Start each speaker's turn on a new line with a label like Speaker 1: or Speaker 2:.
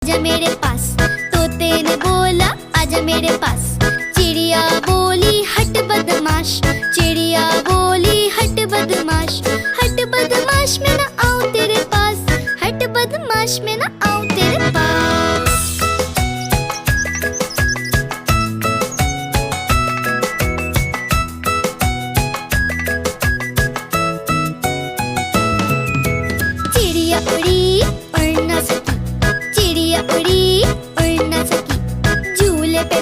Speaker 1: आजा मेरे पास। तोते ने बोला आजा मेरे पास। चिड़िया बोली हट बदमाश, चिड़िया बोली हट बदमाश। हट बदमाश मैं ना आऊं तेरे पास, हट बदमाश मैं ना आऊं तेरे पास। चिड़िया उड़ी उड़ ना सकी, चिड़िया उड़ी उड़ ना सकी। झूले पे